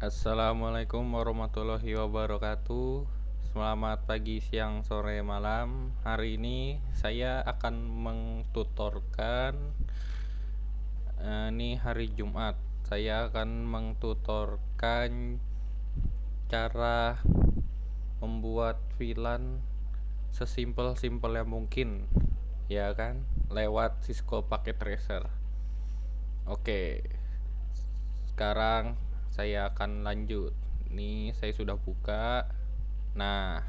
Assalamualaikum warahmatullahi wabarakatuh. Selamat pagi, siang, sore, malam. Hari ini saya akan mengtutorkan ini hari Jumat. Saya akan mengtutorkan cara membuat VLAN sesimpel-simpelnya mungkin, ya kan? Lewat Cisco Packet Tracer. Oke. Sekarang saya akan lanjut. Ini saya sudah buka. Nah,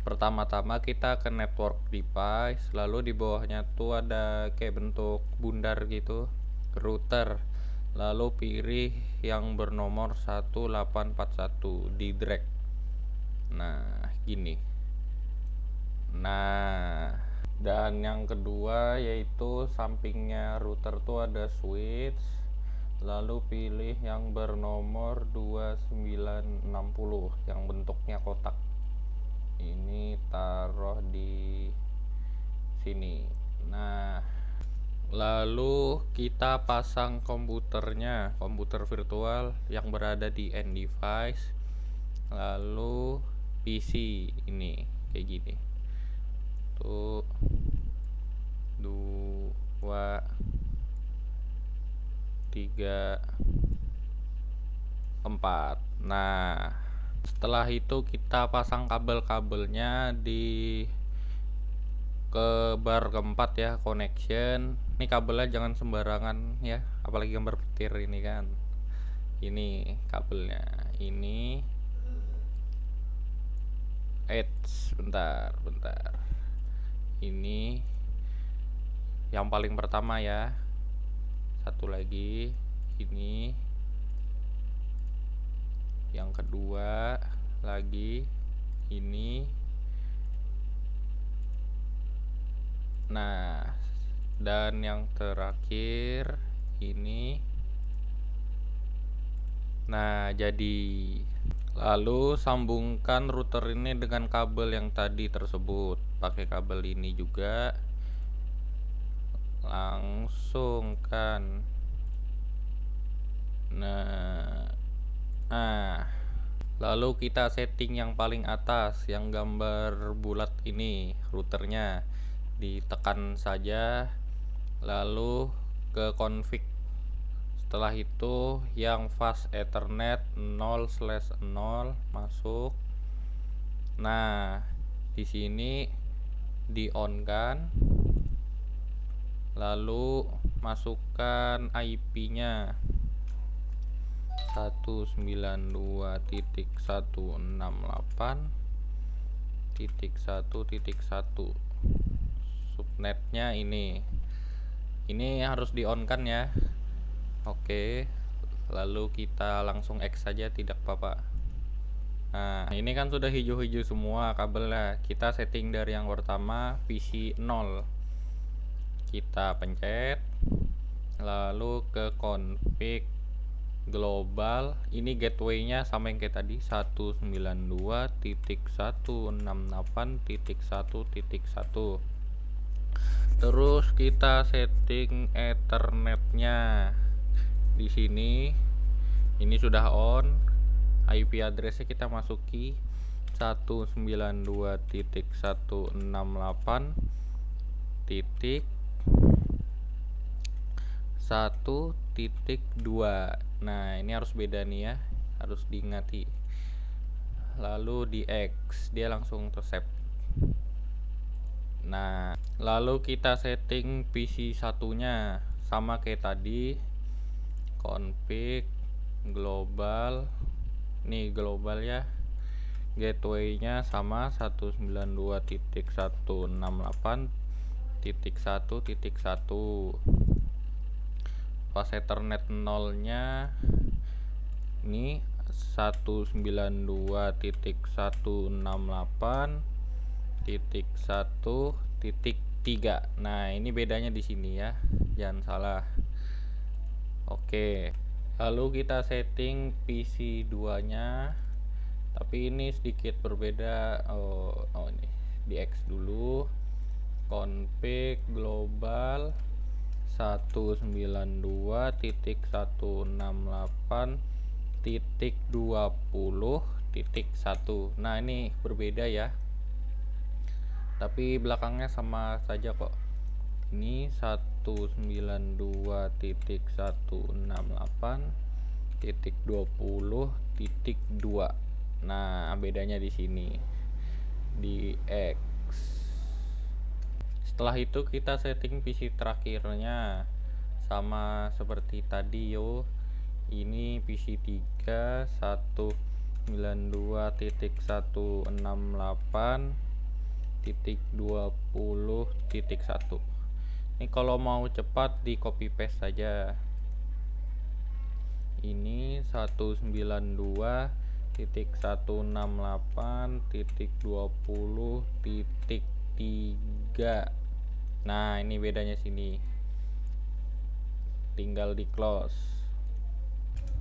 pertama-tama kita ke network device, lalu di bawahnya tuh ada kayak bentuk bundar gitu, router. Lalu pilih yang bernomor 1841 di drag. Nah, gini. Nah, dan yang kedua yaitu sampingnya router tuh ada switch. Lalu pilih yang bernomor 2960 yang bentuknya kotak. Ini taruh di sini. Nah, lalu kita pasang komputernya, komputer virtual yang berada di end device. Lalu PC ini kayak gini. Tuh 2 3 4. Nah, setelah itu kita pasang kabel-kabelnya di ke bar keempat ya, connection. Ini kabelnya jangan sembarangan ya, apalagi gambar petir ini kan. Ini kabelnya. Ini bentar. Ini yang paling pertama ya. Satu lagi ini yang kedua lagi ini. Nah, dan yang terakhir ini. Nah, jadi lalu sambungkan router ini dengan kabel yang tadi tersebut. Pakai kabel ini juga. Langsung kan. Nah, lalu kita setting yang paling atas yang gambar bulat ini, routernya ditekan saja, lalu ke config. Setelah itu yang fast ethernet 0/0 masuk. Nah, di sini di on kan, lalu masukkan IP-nya 192.168.1.1. Subnetnya ini harus di on kan ya. Oke, lalu kita langsung X saja, tidak apa-apa. Nah, ini kan sudah hijau-hijau semua kabelnya. Kita setting dari yang pertama PC 0. Kita pencet, lalu ke config global. Ini gateway-nya sama yang kayak tadi, 192.168.1.1. Terus kita setting ethernetnya di sini. Ini sudah on. IP address-nya kita masuki 192.168 titik 1.2. Nah, ini harus beda nih ya, harus diingati. Lalu di X, dia langsung tersave. Nah, lalu kita setting PC satunya sama kayak tadi, config global. Nih global ya, gateway-nya sama 192.168.1.1. Pas ethernet 0-nya ini 192.168.1.3. Nah, ini bedanya di sini ya, jangan salah. Oke, lalu kita setting PC 2-nya, tapi ini sedikit berbeda. Ini di X dulu, config global 192.168.20.1. Nah, ini berbeda ya, tapi belakangnya sama saja kok. Ini 192.168.20.2. Nah, bedanya di sini di X. Setelah itu kita setting PC terakhirnya sama seperti tadi yo. Ini PC 3 192.168.20.1. Ini kalau mau cepat di copy paste saja. Ini 192.168.20.3. Nah, ini bedanya sini. Tinggal di close.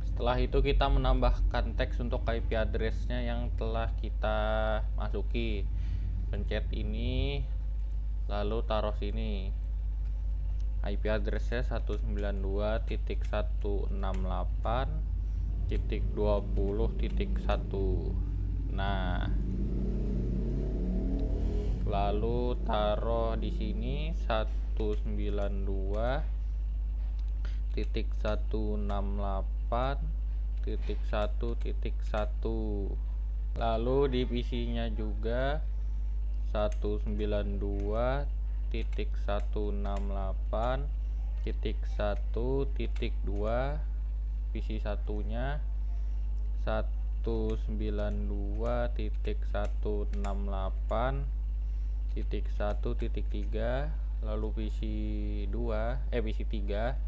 Setelah itu kita menambahkan teks untuk IP address-nya yang telah kita masuki. Pencet ini, lalu taruh sini. IP address-nya 192.168.20.1. Nah, lalu taruh di sini 192.168.1.1. lalu di PC-nya juga 192.168.1.2. PC satunya 192.168.1.3. lalu PC 3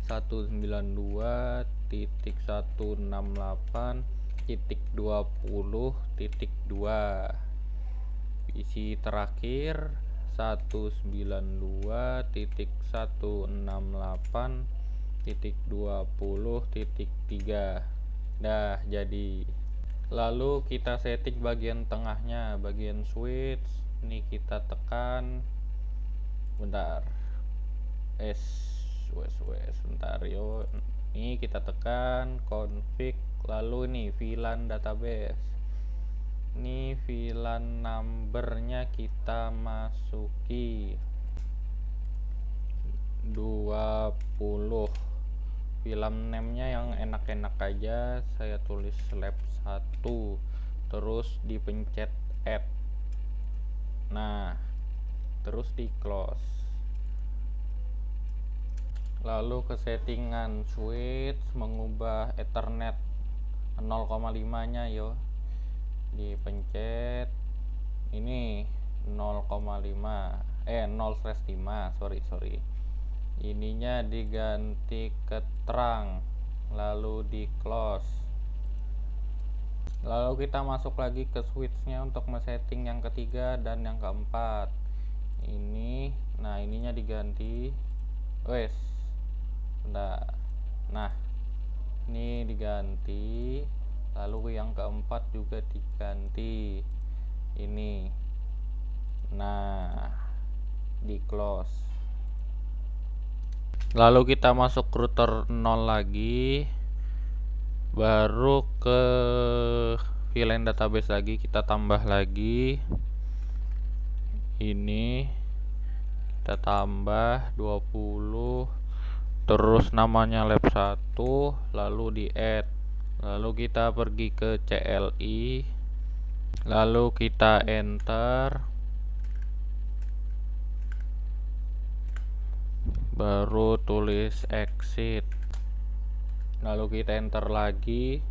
192.168.20.2. PC terakhir 192.168.20.3. Dah jadi. Lalu kita setting bagian tengahnya, bagian switch. Ini kita tekan, bentar, bentar yo. Ini kita tekan config, lalu nih VLAN database. Ini VLAN numbernya kita masuki 20. VLAN name-nya yang enak-enak aja, saya tulis lab 1, terus dipencet add. Nah, terus di close. Lalu ke settingan switch, mengubah Ethernet 0,5 nya yo. Dipencet ini 0,5 0/5, sorry. Ininya diganti ke terang, lalu di close. Lalu kita masuk lagi ke switchnya untuk men-setting yang ketiga dan yang keempat. Ini, nah ininya diganti. Nah, ini diganti. Lalu yang keempat juga diganti. Ini. Nah, di close. Lalu kita masuk router 0 lagi, baru ke VLAN database lagi, kita tambah lagi. Ini kita tambah 20, terus namanya lab 1, lalu di add. Lalu kita pergi ke CLI, lalu kita enter, baru tulis exit, lalu kita enter lagi,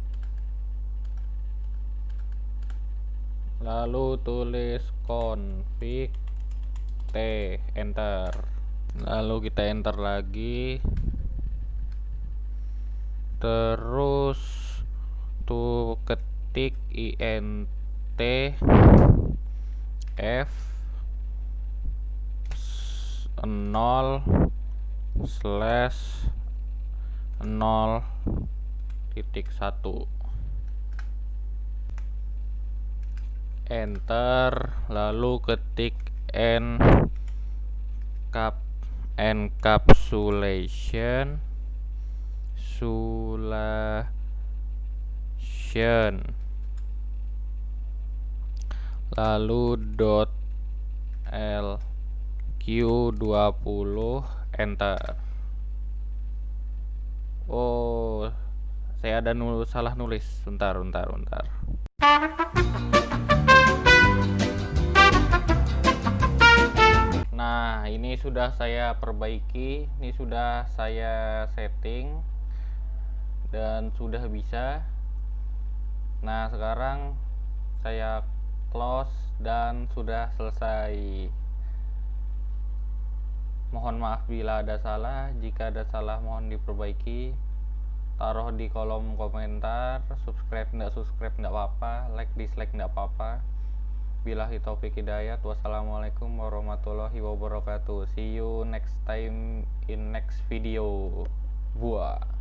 lalu tulis config T, enter, lalu kita enter lagi, terus tuh ketik int f 0/0.1, enter, lalu ketik n cap encapsulation lalu .lq20 enter. Oh, saya ada salah nulis. Bentar. Nah, ini sudah saya perbaiki, ini sudah saya setting dan sudah bisa. Nah, sekarang saya close dan sudah selesai. Mohon maaf bila ada salah, jika ada salah mohon diperbaiki. Taruh di kolom komentar, subscribe enggak apa-apa, like dislike enggak apa-apa. Billahi taufiq hidayat. Wassalamualaikum warahmatullahi wabarakatuh. See you next time in next video. Buah.